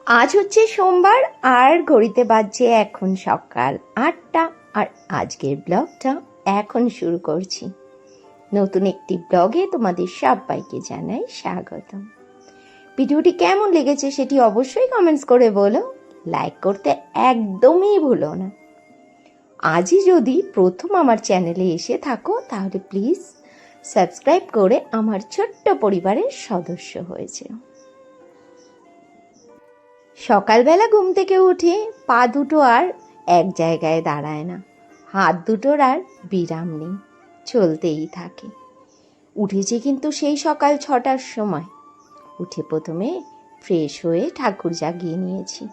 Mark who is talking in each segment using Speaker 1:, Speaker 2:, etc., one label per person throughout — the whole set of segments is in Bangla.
Speaker 1: আজ হচ্ছে সোমবার আর ঘড়িতে বাজছে এখন সকাল 8টা। আর আজকের ব্লগটা এখন শুরু করছি। নতুন একটি ব্লগে তোমাদের সবাইকে জানাই স্বাগতম। ভিডিওটি কেমন লেগেছে সেটি অবশ্যই কমেন্টস করে বলো, লাইক করতে একদমই ভুলো না। আজই যদি প্রথম আমার চ্যানেলে এসে থাকো তাহলে প্লিজ সাবস্ক্রাইব করে আমার ছোট্ট পরিবারের সদস্য হয়েছে। সকালবেলা ঘুম থেকে উঠে পা দুটো আর এক জায়গায় দাঁড়ায় না, হাত দুটোর আর বিরাম নেই, চলতেই থাকে। উঠেছি কিন্তু সেই সকাল 6টার সময়। উঠে প্রথমে ফ্রেশ হয়ে ঠাকুর জাগিয়ে নিয়েছি,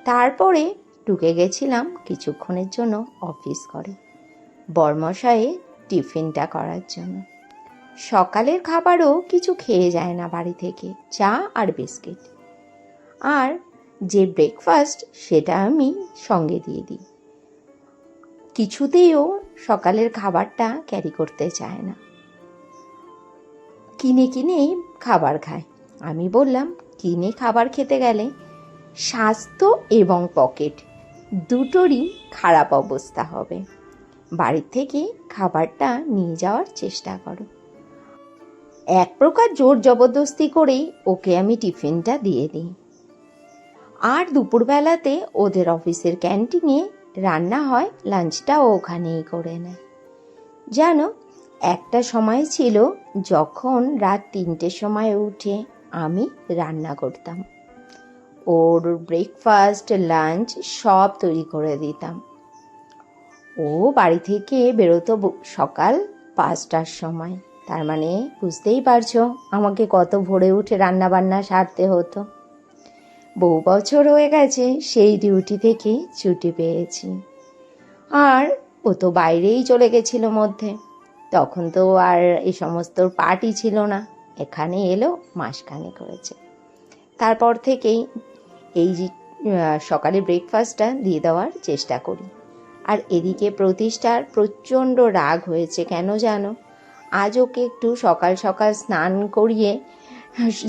Speaker 1: তারপরে ঢুকে গেছিলাম কিছুক্ষণের জন্য অফিস করে বরমশায়ে টিফিনটা করার জন্য। সকালের খাবারও কিছু খেয়ে যায় না বাড়ি থেকে, চা আর বিস্কিট, আর যে ব্রেকফাস্ট সেটা আমি সঙ্গে দিয়ে দিই। কিছুতেই ও সকালের খাবারটা ক্যারি করতে চায় না, কিনে কিনেই খাবার খায়। আমি বললাম, কিনে খাবার খেতে গেলে স্বাস্থ্য এবং পকেট দুটোরই খারাপ অবস্থা হবে। বাড়ির থেকে খাবারটা নিয়ে যাওয়ার চেষ্টা করো। এক প্রকার জোর জবরদস্তি করেই ওকে আমি টিফিনটা দিয়ে দিই। আর দুপুরবেলাতে ওদের অফিসের ক্যান্টিনে রান্না হয়, লাঞ্চটাও ওখানেই করে নেয়। জানো, একটা সময় ছিল যখন রাত 3টের সময় উঠে আমি রান্না করতাম, ওর ব্রেকফাস্ট লাঞ্চ সব তৈরি করে দিতাম। ও বাড়ি থেকে বেরোতো সকাল 5টার সময়, তার মানে বুঝতেই পারছো আমাকে কত ভোরে উঠে রান্না বান্না সারতে হতো। বহু বছর হয়ে গেছে সেই ডিউটি থেকে ছুটি পেয়েছি, আর ও তো বাইরেই চলে গেছিল মধ্যে। তখন তো আর এই সমস্ত পার্টি ছিল না। এখানে এলো মাসখানেক হয়েছে। তারপর থেকেই এই যে সকালে ব্রেকফাস্টটা দিয়ে দেওয়ার চেষ্টা করি। আর এদিকে প্রতিষ্ঠার প্রচণ্ড রাগ হয়েছে, কেন জানো? আজ ওকে একটু সকাল সকাল স্নান করিয়ে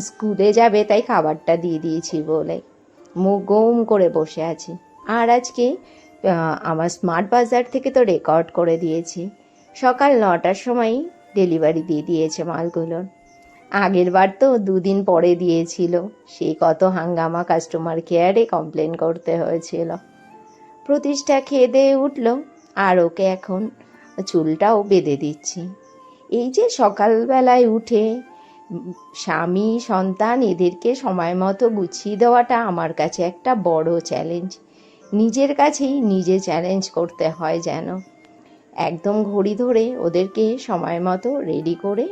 Speaker 1: স্কুলে যাবে তাই খাবারটা দিয়ে দিয়েছি বলে মুখ গম করে বসে আছি। আর আজকে আমার স্মার্ট বাজার থেকে তো রেকর্ড করে দিয়েছি, সকাল 9টার সময় ডেলিভারি দিয়ে দিয়েছে মালগুলোর। আগের বার তো 2 দিন পরে দিয়েছিল, সেই কত হাঙ্গামা, কাস্টমার কেয়ারে কমপ্লেন করতে হয়েছিল। প্রতিষ্ঠা খেয়ে দিয়ে উঠল, আর ওকে এখন চুলটাও বেঁধে দিচ্ছি। এই যে সকালবেলায় উঠে স্বামী সন্তান এদেরকে সময় মতো গুছিয়ে দেওয়াটা আমার কাছে একটা বড় চ্যালেঞ্জ। নিজের কাছেই নিজে চ্যালেঞ্জ করতে হয় যেন। একদম ঘড়ি ধরে ওদেরকে সময় মতো রেডি করে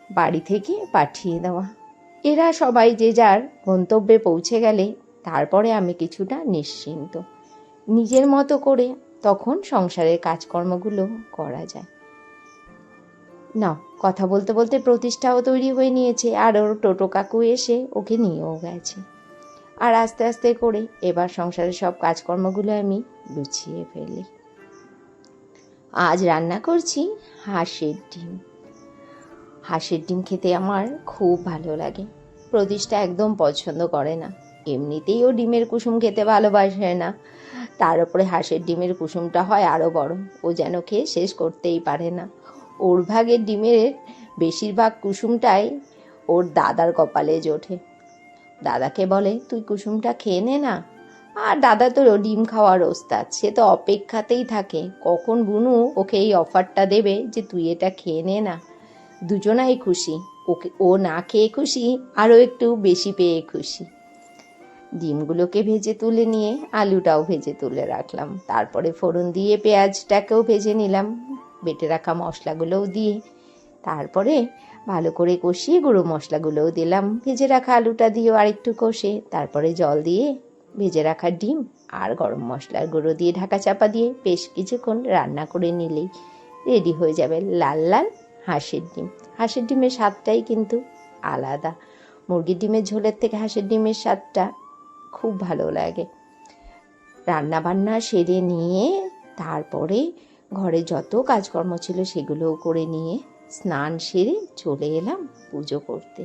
Speaker 1: বাড়ি থেকে পাঠিয়ে দেওয়া। এরা সবাই যে যার গন্তব্যে পৌঁছে গেলে তারপরে আমি কিছুটা নিশ্চিন্ত, নিজের মতো করে তখন সংসারের কাজকর্মগুলো করা যায়। না, কথা বলতে বলতে প্রতিষ্ঠাও তৈরি হয়ে নিয়েছে, আর ওর টোটো কাকু এসে ওকে নিয়েও গেছে। আর আস্তে আস্তে করে এবার সংসারের সব কাজকর্মগুলো আমি গুছিয়ে ফেলি। আজ রান্না করছি হাঁসের ডিম। হাঁসের ডিম খেতে আমার খুব ভালো লাগে। প্রতিষ্ঠা একদম পছন্দ করে না, এমনিতেই ও ডিমের কুসুম খেতে ভালোবাসে না, তার উপরে হাঁসের ডিমের কুসুমটা হয় আরও বড়, ও যেন খেয়ে শেষ করতেই পারে না। ওর ভাগের ডিমের বেশিরভাগ কুসুমটাই ওর দাদার কপালে জোটে। দাদাকে বলে, তুই কুসুমটা খেয়ে নে না। আর দাদা তো ডিম খাওয়ার ওস্তাদ, সে তো অপেক্ষাতেই থাকে কখন বুনু ওকে এই অফারটা দেবে যে তুই এটা খেয়ে নে না। দুজনাই খুশি, ওকে ও না খেয়ে খুশি, আরও একটু বেশি পেয়ে খুশি। ডিমগুলোকে ভেজে তুলে নিয়ে আলুটাও ভেজে তুলে রাখলাম, তারপরে ফোড়ন দিয়ে পেঁয়াজটাকেও ভেজে নিলাম, বেটে রাখা মশলাগুলোও দিয়ে তারপরে ভালো করে কষিয়ে গুঁড়ো মশলাগুলোও দিলাম, ভেজে রাখা আলুটা দিয়েও আরেকটু কষে তারপরে জল দিয়ে ভেজে রাখা ডিম আর গরম মশলার গুঁড়ো দিয়ে ঢাকা চাপা দিয়ে বেশ কিছুক্ষণ রান্না করে নিলেই রেডি হয়ে যাবে লাল লাল হাঁসের ডিম। হাঁসের ডিমের স্বাদটাই কিন্তু আলাদা, মুরগির ডিমের ঝোলের থেকে হাঁসের ডিমের স্বাদটা খুব ভালো লাগে। রান্না বান্না সেরে নিয়ে তারপরে ঘরে যত কাজকর্ম ছিল সেগুলোও করে নিয়ে স্নান সেরে চলে এলাম পুজো করতে।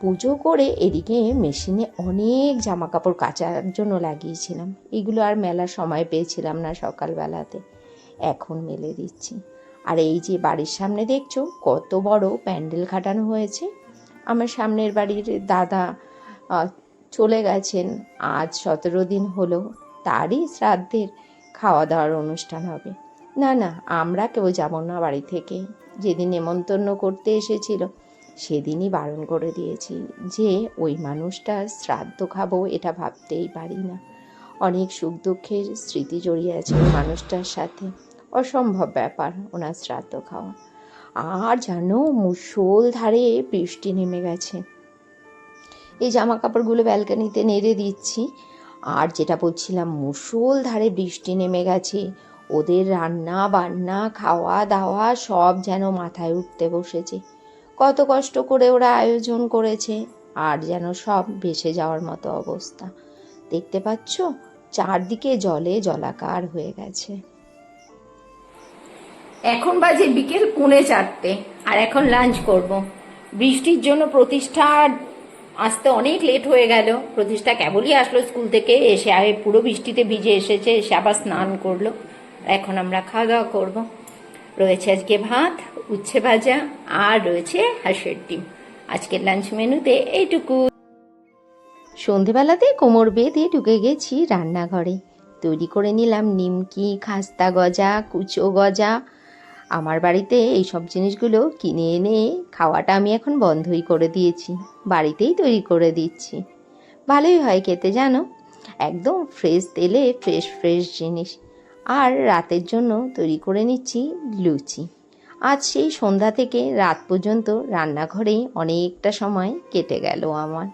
Speaker 1: পুজো করে এদিকে মেশিনে অনেক জামা কাপড় কাচার জন্য লাগিয়েছিলাম। এগুলো আর মেলার সময় পেয়েছিলাম না সকালবেলাতে, এখন মেলে দিচ্ছি। আর এই যে বাড়ির সামনে দেখছো কত বড় প্যান্ডেল খাটানো হয়েছে। আমার সামনের বাড়ির দাদা চলে গেছেন, আজ 17 দিন হলো। তারই শ্রাদ্ধের খাওয়া দাওয়ার অনুষ্ঠান হবে। না না, আমরা কেউ যাব না বাড়ি থেকে। যেদিন নেমন্তন্ন করতে এসেছিল সেদিনই বারণ করে দিয়েছি যে ওই মানুষটার শ্রাদ্ধ খাবো, এটা ভাবতেই পারি না। অনেক সুখ দুঃখের স্মৃতি জড়িয়ে আছে ওই মানুষটার সাথে। অসম্ভব ব্যাপার ওনার শ্রাদ্ধ খাওয়া। আর জানো, মুষলধারে বৃষ্টি নেমে গেছে। এই জামা কাপড়গুলো ব্যালকানিতে নেড়ে দিচ্ছি। আর যেটা বলছিলাম, মুষলধারে বৃষ্টি নেমে গেছে। ওদের রান্না বান্না খাওয়া দাওয়া সব যেন মাথায় উঠতে বসেছে। কত কষ্ট করে ওরা আয়োজন করেছে, আর যেন সব ভেসে যাওয়ার মতো অবস্থা। দেখতে পাচ্ছ, চারদিকে জলে জলাকার হয়ে গেছে।
Speaker 2: এখন বাজে বিকেল 3:45, আর এখন লাঞ্চ করব। বৃষ্টির জন্য প্রতিষ্ঠা আসতে অনেক লেট হয়ে গেল। প্রতিষ্ঠা কেবলই আসলো স্কুল থেকে, এসে পুরো বৃষ্টিতে ভিজে এসেছে, এসে আবার স্নান করলো। এখন আমরা খাওয়া দাওয়া করবো। রয়েছে আজকে ভাত, উচ্ছে ভাজা, আর রয়েছে হাঁসের ডিম। আজকের লাঞ্চ মেনুতে এইটুকু।
Speaker 1: সন্ধেবেলাতে কোমর বেঁধে ঢুকে গেছি রান্নাঘরে। তৈরি করে নিলাম নিমকি, খাস্তা গজা, কুচো গজা। আমার বাড়িতে এই সব জিনিসগুলো কিনে এনে খাওয়াটা আমি এখন বন্ধই করে দিয়েছি, বাড়িতেই তৈরি করে দিচ্ছি। ভালোই হয় খেতে জানো, একদম ফ্রেশ তেলে ফ্রেশ ফ্রেশ জিনিস। আর রাতের জন্য তৈরি করে নিচ্ছি লুচি। আজ সেই সন্ধ্যা থেকে রাত পর্যন্ত রান্নাঘরেই অনেকটা সময় কেটে গেল আমার।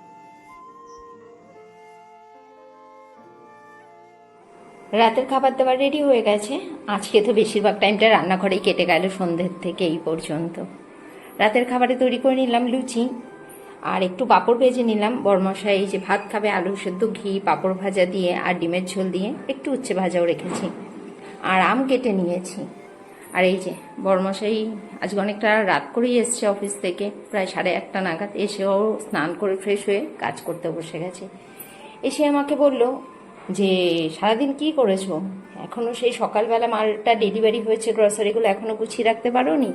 Speaker 2: রাতের খাবার দাবার রেডি হয়ে গেছে। আজকে তো বেশিরভাগ টাইমটা রান্নাঘরেই কেটে গেল সন্ধ্যের থেকে এই পর্যন্ত। রাতের খাবারে তৈরি করে নিলাম লুচি, আর একটু পাঁপড় ভেজে নিলাম। বরমশাই এই যে ভাত খাবে, আলু সেদ্ধ, ঘি, পাঁপড় ভাজা দিয়ে আর ডিমের ঝোল দিয়ে, একটু উচ্ছে ভাজাও রেখেছি, আর আম কেটে নিয়েছি। আর এই যে বরমশাই আজকে অনেকটা রাত করেই এসছে অফিস থেকে, প্রায় 1:30 নাগাদ। এসেও স্নান করে ফ্রেশ হয়ে কাজ করতে বসে গেছে। এসে আমাকে বলল যে সারাদিন কি করেছো, এখনো সেই সকালবেলা মালটা ডেলিভারি হয়েছে, গ্রসারিগুলো এখনো গুছিয়ে রাখতে পারোনি?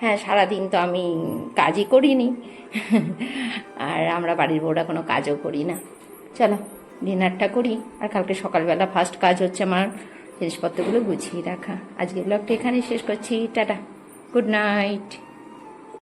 Speaker 2: হ্যাঁ, সারাদিন তো আমি কাজই করিনি। আর আমরা বাড়ির বউরা কোনো কাজও করি না। চলো ডিনারটা করি। আর কালকে সকালবেলা ফার্স্ট কাজ হচ্ছে আমার জিনিসপত্রগুলো গুছিয়ে রাখা। আজকে ব্লগটা এখানেই শেষ করছি। Tata, good night.